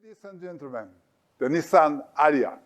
Ladies and gentlemen, the Nissan Ariya.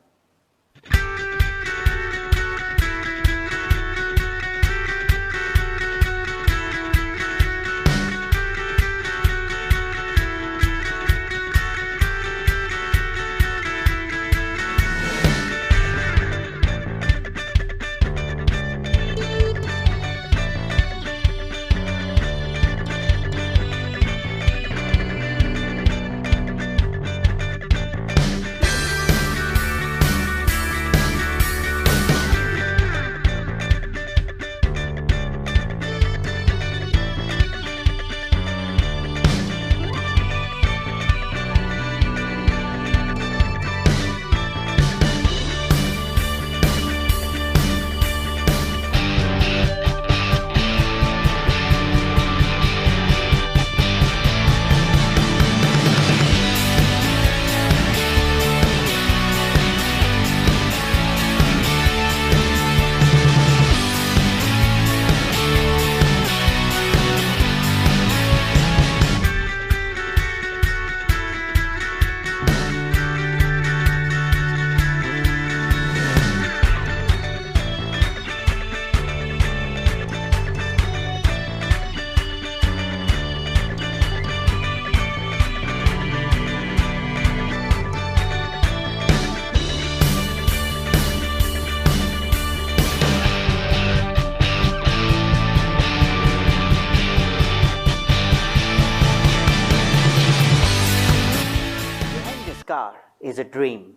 Car is a dream,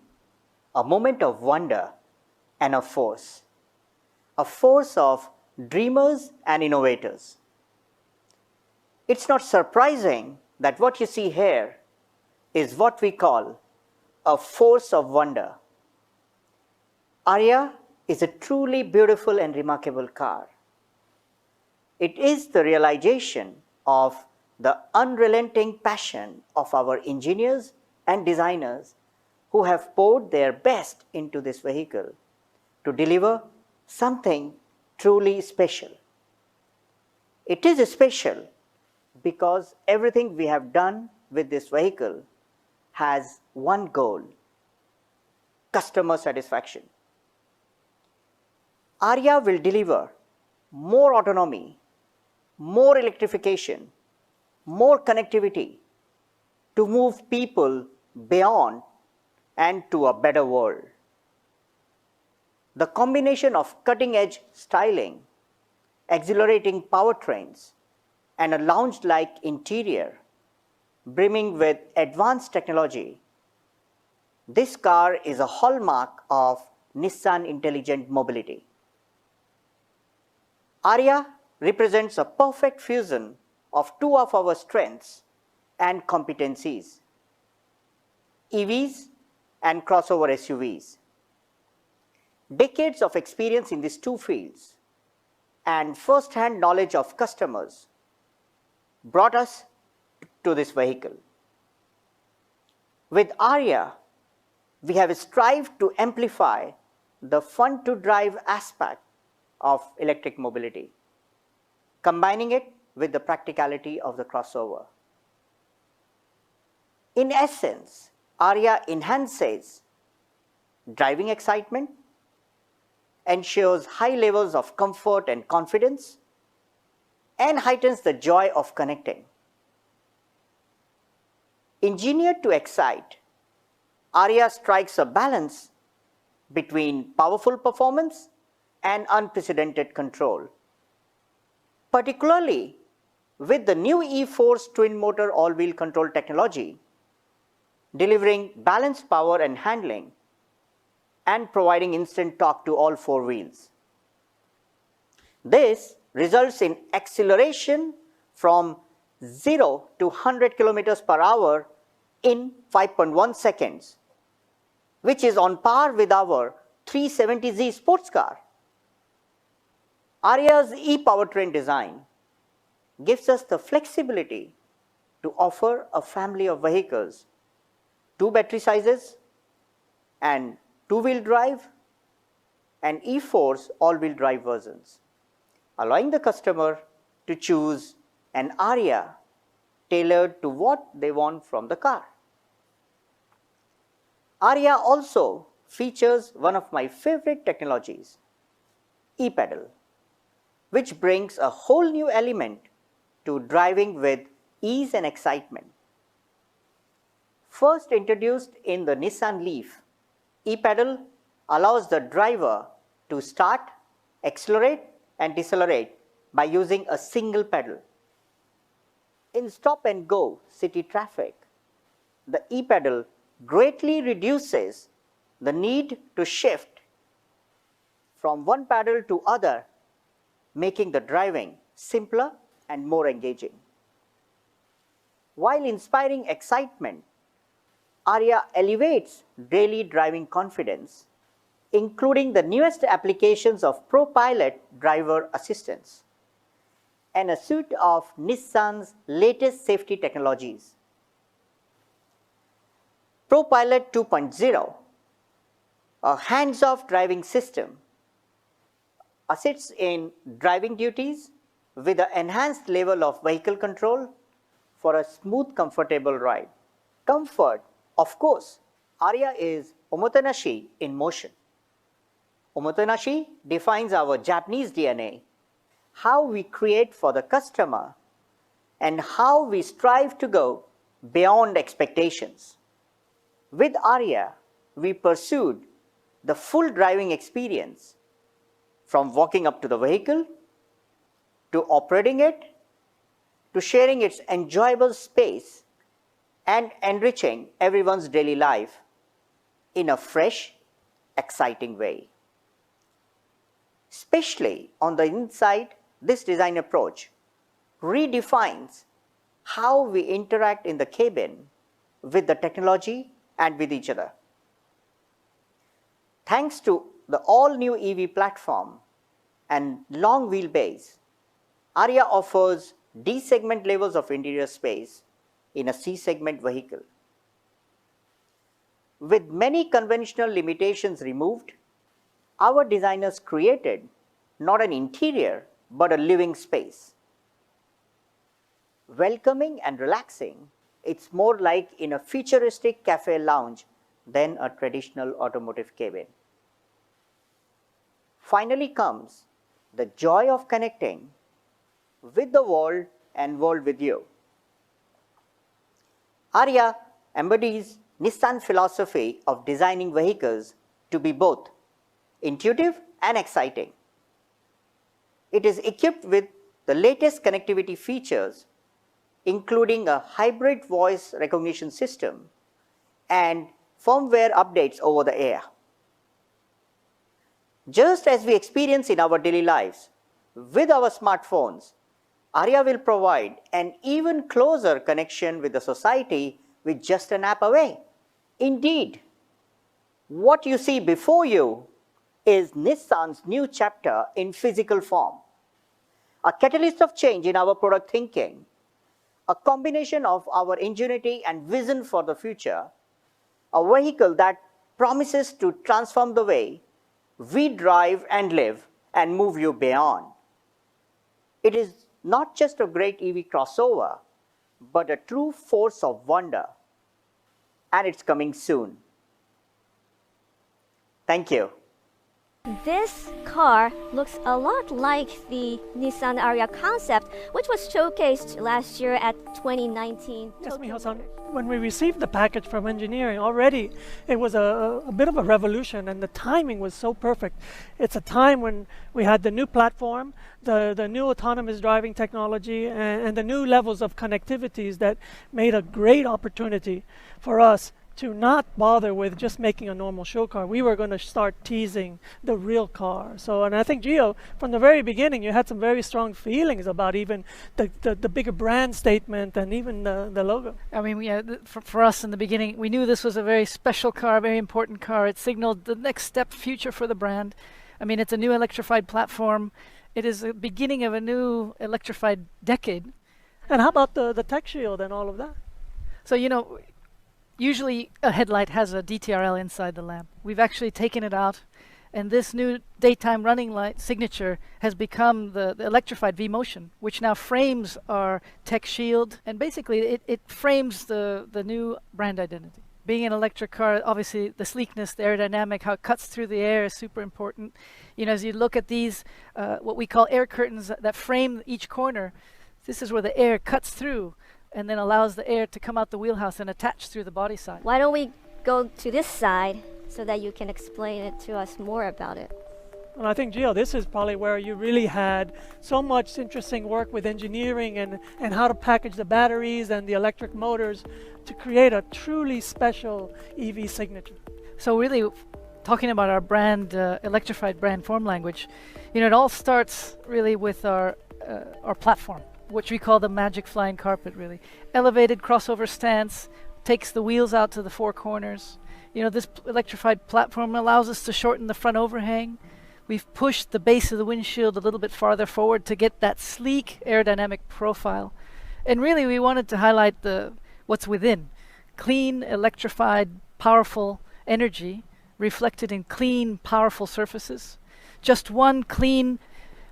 a moment of wonder and a force of dreamers and innovators. It's not surprising that what you see here is what we call a force of wonder. Ariya is a truly beautiful and remarkable car. It is the realization of the unrelenting passion of our engineers and designers who have poured their best into this vehicle to deliver something truly special. It is special because everything we have done with this vehicle has one goal: customer satisfaction. Ariya will deliver more autonomy, more electrification, more connectivity to move people beyond and to a better world. The combination of cutting-edge styling, exhilarating powertrains, and a lounge-like interior brimming with advanced technology, this car is a hallmark of Nissan intelligent mobility. Ariya represents a perfect fusion of two of our strengths and competencies: EVs and crossover SUVs. Decades of experience in these two fields and first-hand knowledge of customers brought us to this vehicle. With Ariya, we have strived to amplify the fun-to-drive aspect of electric mobility, combining it with the practicality of the crossover. In essence, Ariya enhances driving excitement, ensures high levels of comfort and confidence, and heightens the joy of connecting. Engineered to excite, Ariya strikes a balance between powerful performance and unprecedented control, particularly with the new E-Force twin-motor all-wheel control technology, delivering balanced power and handling and providing instant torque to all four wheels. This results in acceleration from 0 to 100 km per hour in 5.1 seconds, which is on par with our 370Z sports car. Ariya's e-powertrain design gives us the flexibility to offer a family of vehicles, two battery sizes and two-wheel drive and E-Force all-wheel drive versions, allowing the customer to choose an Ariya tailored to what they want from the car. Ariya also features one of my favorite technologies, e-pedal, which brings a whole new element to driving with ease and excitement. First introduced in the Nissan Leaf, e-pedal allows the driver to start, accelerate and decelerate by using a single pedal. In stop-and-go city traffic, the e-pedal greatly reduces the need to shift from one pedal to other, making the driving simpler and more engaging. While inspiring excitement, Ariya elevates daily driving confidence, including the newest applications of Pro Pilot driver assistance and a suite of Nissan's latest safety technologies. Pro Pilot 2.0, a hands-off driving system, assists in driving duties with an enhanced level of vehicle control for a smooth, comfortable ride. Comfort, of course, Ariya is omotenashi in motion. Omotenashi defines our Japanese DNA, how we create for the customer, and how we strive to go beyond expectations. With Ariya, we pursued the full driving experience, from walking up to the vehicle, to operating it, to sharing its enjoyable space and enriching everyone's daily life in a fresh, exciting way. Especially on the inside, this design approach redefines how we interact in the cabin with the technology and with each other. Thanks to the all-new EV platform and long wheelbase, Ariya offers D-segment levels of interior space in a C-segment vehicle. With many conventional limitations removed, our designers created not an interior but a living space. Welcoming and relaxing, it's more like in a futuristic cafe lounge than a traditional automotive cabin. Finally comes the joy of connecting with the world and world with you. Ariya embodies Nissan philosophy of designing vehicles to be both intuitive and exciting. It is equipped with the latest connectivity features, including a hybrid voice recognition system and firmware updates over the air. Just as we experience in our daily lives with our smartphones, Ariya will provide an even closer connection with the society with just an app away. Indeed, what you see before you is Nissan's new chapter in physical form, a catalyst of change in our product thinking, a combination of our ingenuity and vision for the future, a vehicle that promises to transform the way we drive and live and move you beyond. It is not just a great EV crossover, but a true force of wonder, and it's coming soon. Thank you. This car looks a lot like the Nissan Ariya concept, which was showcased last year at 2019 Yes, Tokyo Miho-san, Motors. when we received the package from engineering, already it was a bit of a revolution, and the timing was so perfect. It's a time when we had the new platform, the new autonomous driving technology, and the new levels of connectivities that made a great opportunity for us to not bother with just making a normal show car. We were going to start teasing the real car. So, and I think, Gio, from the very beginning, you had some very strong feelings about even the bigger brand statement and even the logo. I mean, yeah, for us in the beginning, we knew this was a very special car, very important car. It signaled the next step future for the brand. I mean, it's a new electrified platform. It is the beginning of a new electrified decade. And how about the tech shield and all of that? So, you know, usually a headlight has a DTRL inside the lamp. We've actually taken it out, and this new daytime running light signature has become the electrified V-Motion, which now frames our tech shield, and basically it frames the new brand identity. being an electric car, obviously the sleekness, the aerodynamic, how it cuts through the air is super important. You know, as you look at these, what we call air curtains that frame each corner, this is where the air cuts through and then allows the air to come out the wheelhouse and attach through the body side. Why don't we go to this side so that you can explain it to us more about it? Well, I think, Gio, this is probably where you really had so much interesting work with engineering and how to package the batteries and the electric motors to create a truly special EV signature. So really, talking about our brand, electrified brand form language, you know, it all starts really with our platform, which we call the magic flying carpet, really. Elevated crossover stance, takes the wheels out to the four corners. You know, this electrified platform allows us to shorten the front overhang. We've pushed the base of the windshield a little bit farther forward to get that sleek aerodynamic profile. And really we wanted to highlight what's within. Clean, electrified, powerful energy reflected in clean, powerful surfaces. Just one clean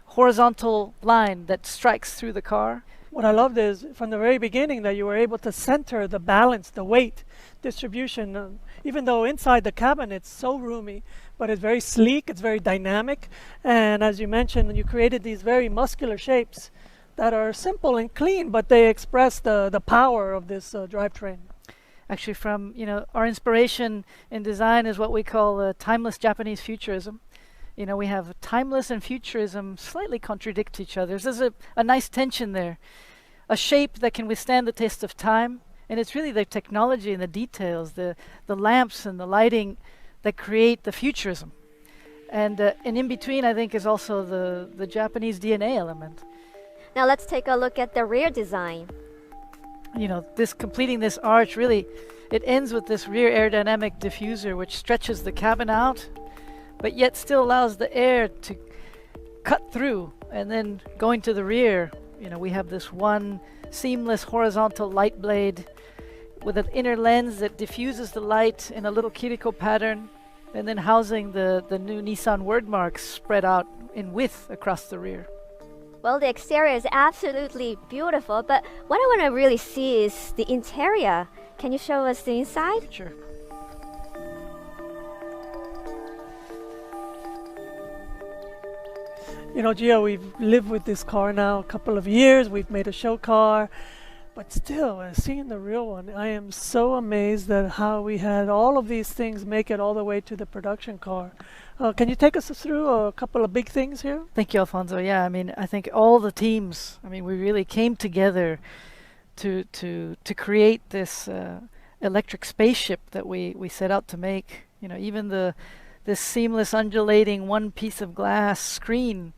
horizontal line that strikes through the car. What I loved is from the very beginning that you were able to center the balance, the weight distribution, even though inside the cabin it's so roomy, but it's very sleek, it's very dynamic. And as you mentioned, you created these very muscular shapes that are simple and clean, but they express the power of this drivetrain. Actually, from, you know, our inspiration in design is what we call timeless Japanese futurism. You know, we have timeless and futurism slightly contradict each other. There's a nice tension there. A shape that can withstand the test of time, and it's really the technology and the details, the lamps and the lighting that create the futurism. And in between, I think, is also the Japanese DNA element. Now let's take a look at the rear design. You know, completing this arch, really, it ends with this rear aerodynamic diffuser, which stretches the cabin out, but yet still allows the air to cut through. And then going to the rear, you know, we have this one seamless horizontal light blade with an inner lens that diffuses the light in a little cuticle pattern, and then housing the new Nissan word marks spread out in width across the rear. Well, the exterior is absolutely beautiful, but what I want to really see is the interior. Can you show us the inside? Sure. You know, Gio, we've lived with this car now a couple of years. We've made a show car, but still, seeing the real one, I am so amazed at how we had all of these things make it all the way to the production car. Can you take us through a couple of big things here? Thank you, Alfonso. Yeah, I mean, I think all the teams, I mean, we really came together to create this electric spaceship that we set out to make. You know, even this seamless undulating one piece of glass screen,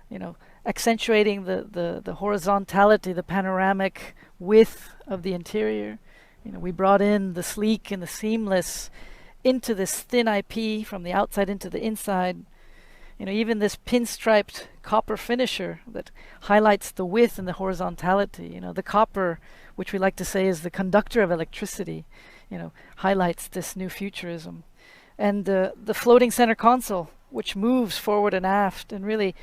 you know, accentuating the horizontality, the panoramic width of the interior. You know, we brought in the sleek and the seamless into this thin IP from the outside into the inside. You know, even this pinstriped copper finisher that highlights the width and the horizontality. You know, the copper, which we like to say is the conductor of electricity, you know, highlights this new futurism. And the floating center console, which moves forward and aft and really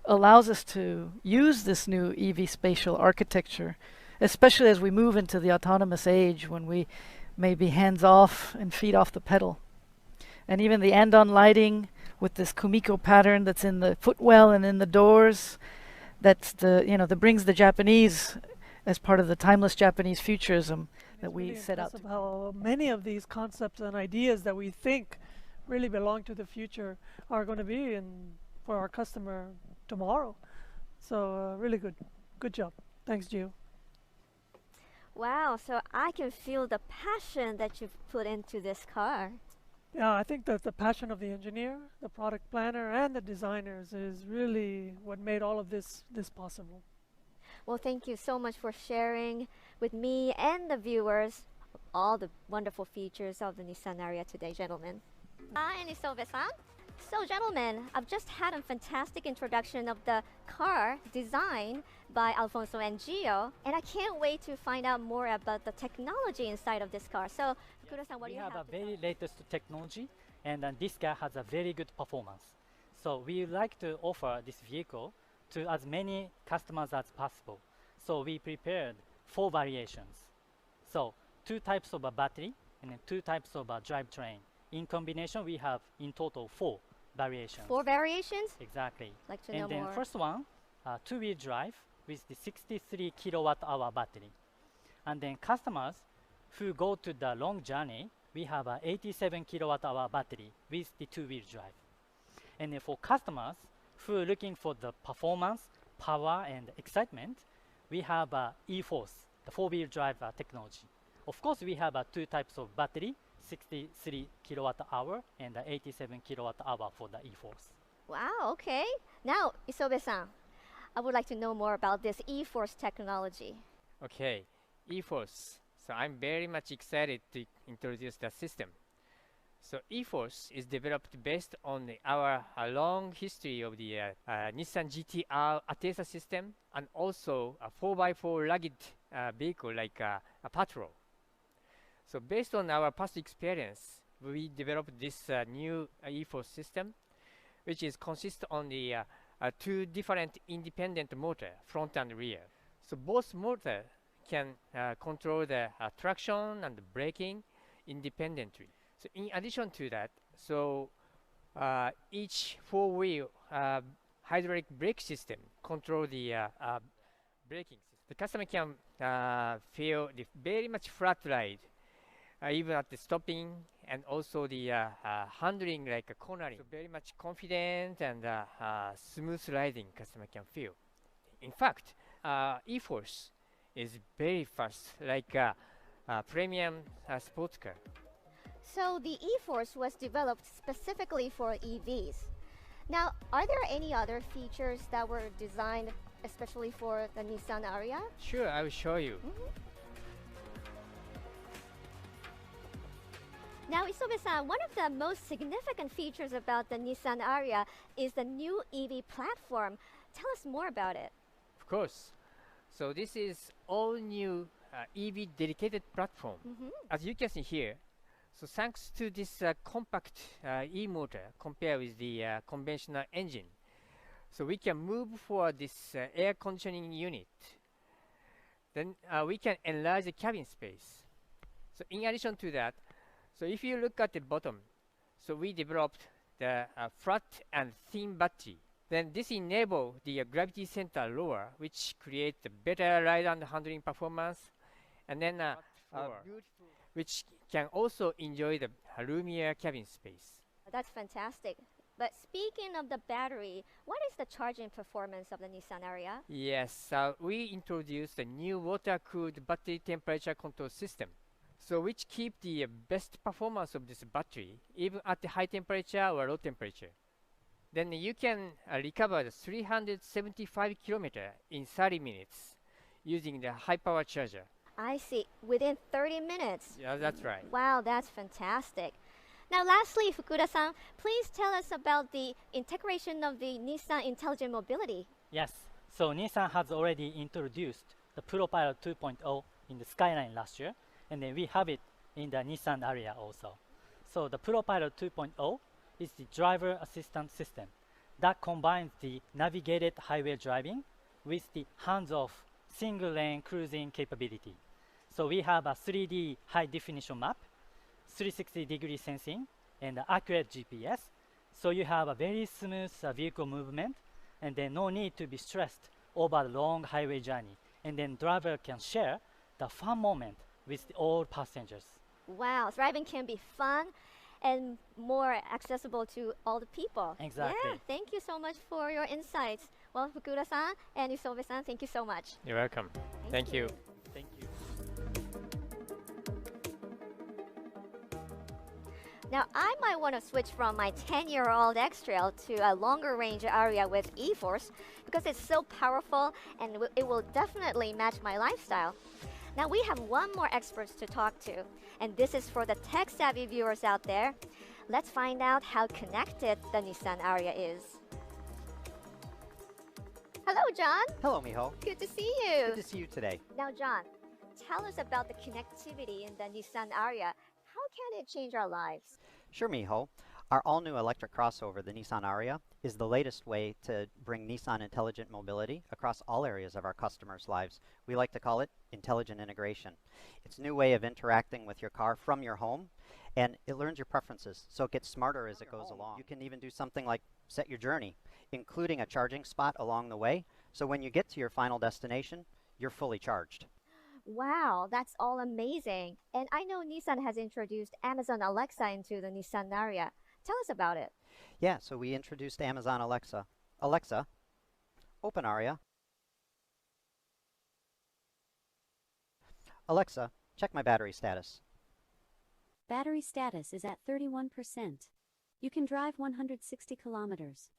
allows us to use this new EV spatial architecture, especially as we move into the autonomous age when we may be hands off and feet off the pedal. And even the andon lighting with this kumiko pattern that's in the footwell and in the doors, that's that brings the Japanese as part of the timeless Japanese futurism that we really set out to. How many of these concepts and ideas that we think really belong to the future are going to be for our customer tomorrow. So really good job. Thanks, Gio. Wow, so I can feel the passion that you've put into this car. Yeah, I think that the passion of the engineer, the product planner, and the designers is really what made all of this possible. Well, thank you so much for sharing with me and the viewers all the wonderful features of the Nissan Ariya today, gentlemen. And Isobe-san. So, gentlemen, I've just had a fantastic introduction of the car design by Alfonso and Gio, and I can't wait to find out more about the technology inside of this car. So, Kuro-san, what do you have? We have a very latest technology, and this car has a very good performance. So we would like to offer this vehicle to as many customers as possible. So we prepared 4 variations. So 2 types of a battery, and then 2 types of drivetrain. In combination, we have in total 4 variations. 4 variations? Exactly. Like to know And then more. first one, 2-wheel drive with the 63 kilowatt hour battery. And then customers who go to the long journey, we have a 87 kilowatt hour battery with the 2-wheel drive. And then for customers who are looking for the performance, power, and excitement, we have e-Force, the 4-wheel drive technology. Of course, we have 2 types of battery, 63 kilowatt hour and 87 kilowatt hour for the e-Force. Wow, okay. Now, Isobe-san, I would like to know more about this e-Force technology. Okay, e-Force. So I'm very much excited to introduce the system. So e-Force is developed based on our long history of the Nissan GT-R Atesa system and also a 4x4 rugged vehicle like a Patrol. So based on our past experience, we developed this new e-Force system, which is consists on the 2 different independent motor, front and rear. So both motor can control the traction and the braking independently. So in addition to that, so each 4-wheel hydraulic brake system control the braking system. The customer can feel the very much flat ride, even at the stopping and also the handling like a cornering. So very much confident and smooth riding customer can feel. In fact, e-Force is very fast, like a premium sports car. So the e-Force was developed specifically for EVs. Now, are there any other features that were designed especially for the Nissan Ariya? Sure, I will show you. Now, Isobe-san, one of the most significant features about the Nissan Ariya is the new EV platform. Tell us more about it. Of course. So this is all new EV dedicated platform. As you can see here, so thanks to this compact e-motor compared with the conventional engine, so we can move for this air conditioning unit. Then we can enlarge the cabin space. So in addition to that, so if you look at the bottom, so we developed the flat and thin battery. Then this enables the gravity center lower, which creates a better ride and handling performance. And then which can also enjoy the roomier cabin space. That's fantastic. But speaking of the battery, what is the charging performance of the Nissan Ariya? Yes, we introduced a new water-cooled battery temperature control system. So which keep the best performance of this battery even at the high temperature or low temperature. Then you can recover the 375 kilometers in 30 minutes using the high power charger. I see. Within 30 minutes. Yeah, that's right. Wow, that's fantastic. Now, lastly, Fukuda-san, please tell us about the integration of the Nissan Intelligent Mobility. Yes, so Nissan has already introduced the Pro Pilot 2.0 in the Skyline last year, and then we have it in the Nissan Ariya also. So the Pro Pilot 2.0 is the driver assistance system that combines the navigated highway driving with the hands-off single-lane cruising capability. So we have a 3D high-definition map, 360-degree sensing, and accurate GPS. So you have a very smooth vehicle movement, and then no need to be stressed over the long highway journey. And then driver can share the fun moment with all passengers. Wow, driving can be fun and more accessible to all the people. Exactly. Yeah, thank you so much for your insights. Well, Fukuda-san and Isobe-san, thank you so much. You're welcome. Thank you. Thank you. Now, I might want to switch from my 10-year-old X-Trail to a longer range Ariya with e-Force because it's so powerful and it will definitely match my lifestyle. Now, we have one more expert to talk to, and this is for the tech-savvy viewers out there. Let's find out how connected the Nissan Ariya is. Hello, John. Hello, Miho. Good to see you. Good to see you today. Now, John, tell us about the connectivity in the Nissan Ariya. How can it change our lives? Sure, Miho. Our all-new electric crossover, the Nissan Ariya, is the latest way to bring Nissan intelligent mobility across all areas of our customers' lives. We like to call it intelligent integration. It's a new way of interacting with your car from your home, and it learns your preferences, so it gets smarter as it goes along. You can even do something like set your journey, including a charging spot along the way, so when you get to your final destination, you're fully charged. Wow, that's all amazing. And I know Nissan has introduced Amazon Alexa into the Nissan Ariya. Tell us about it. Yeah, so we introduced Amazon Alexa. Alexa, open Ariya. Alexa, check my battery status. Battery status is at 31%. You can drive 160 kilometers.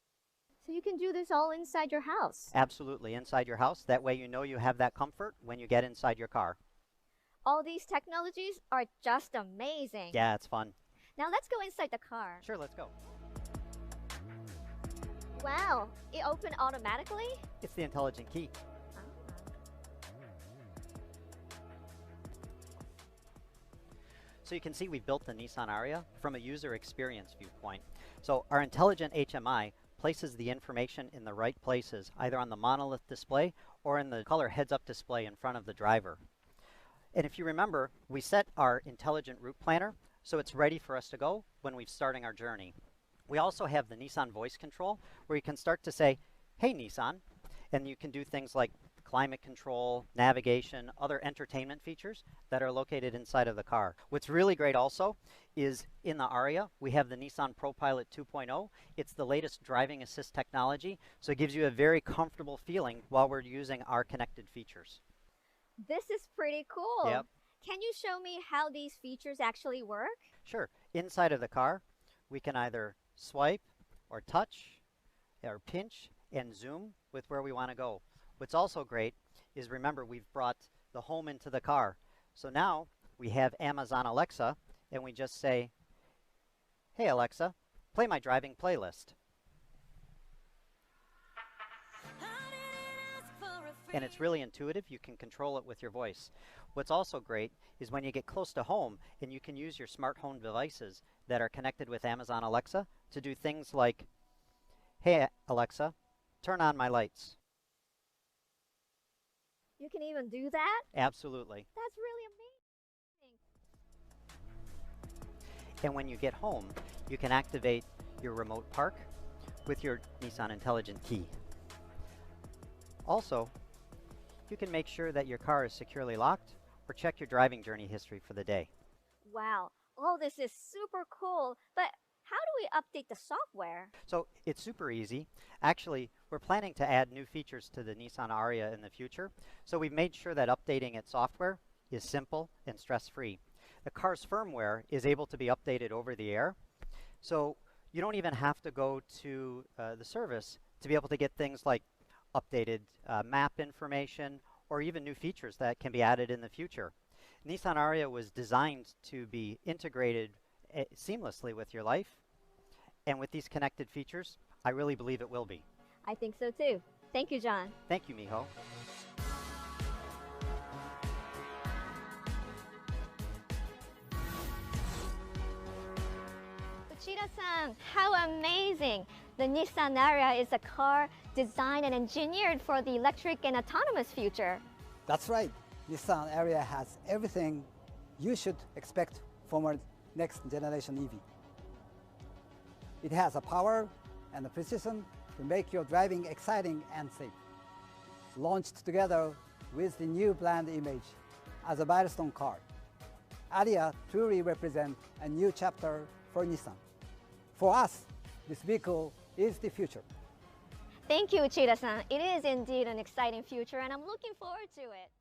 So you can do this all inside your house. Absolutely, inside your house. That way you know you have that comfort when you get inside your car. All these technologies are just amazing. Yeah, it's fun. Now let's go inside the car. Sure, let's go. Wow, it opened automatically? It's the intelligent key. So you can see we built the Nissan Ariya from a user experience viewpoint. So our intelligent HMI places the information in the right places, either on the monolith display or in the color heads-up display in front of the driver. And if you remember, we set our intelligent route planner so it's ready for us to go when we're starting our journey. We also have the Nissan voice control where you can start to say, "Hey Nissan," and you can do things like climate control, navigation, other entertainment features that are located inside of the car. What's really great also is in the Ariya, we have the Nissan Pro Pilot 2.0. It's the latest driving assist technology, so it gives you a very comfortable feeling while we're using our connected features. This is pretty cool. Yep. Can you show me how these features actually work? Sure. Inside of the car, we can either swipe or touch or pinch and zoom with where we want to go. What's also great is, remember, we've brought the home into the car. So now we have Amazon Alexa, and we just say, "Hey Alexa, play my driving playlist." And it's really intuitive. You can control it with your voice. What's also great is when you get close to home and you can use your smart home devices that are connected with Amazon Alexa to do things like, "Hey Alexa, turn on my lights." You can even do that? Absolutely. That's really amazing. And when you get home, you can activate your remote park with your Nissan Intelligent Key. Also, you can make sure that your car is securely locked or check your driving journey history for the day. Wow, all this is super cool, but how do we update the software? So it's super easy. Actually, we're planning to add new features to the Nissan Ariya in the future. So we've made sure that updating its software is simple and stress-free. The car's firmware is able to be updated over the air. So you don't even have to go to the service to be able to get things like updated map information or even new features that can be added in the future. Nissan Ariya was designed to be integrated seamlessly with your life, and with these connected features, I really believe it will be. I think so too. Thank you, John. Thank you, Miho. Uchida-san, how amazing! The Nissan Ariya is a car designed and engineered for the electric and autonomous future. That's right. Nissan Ariya has everything you should expect from a next generation EV. It has the power and the precision to make your driving exciting and safe. Launched together with the new brand image as a milestone car, Ariya truly represents a new chapter for Nissan. For us, this vehicle is the future. Thank you, Uchida-san. It is indeed an exciting future, and I'm looking forward to it.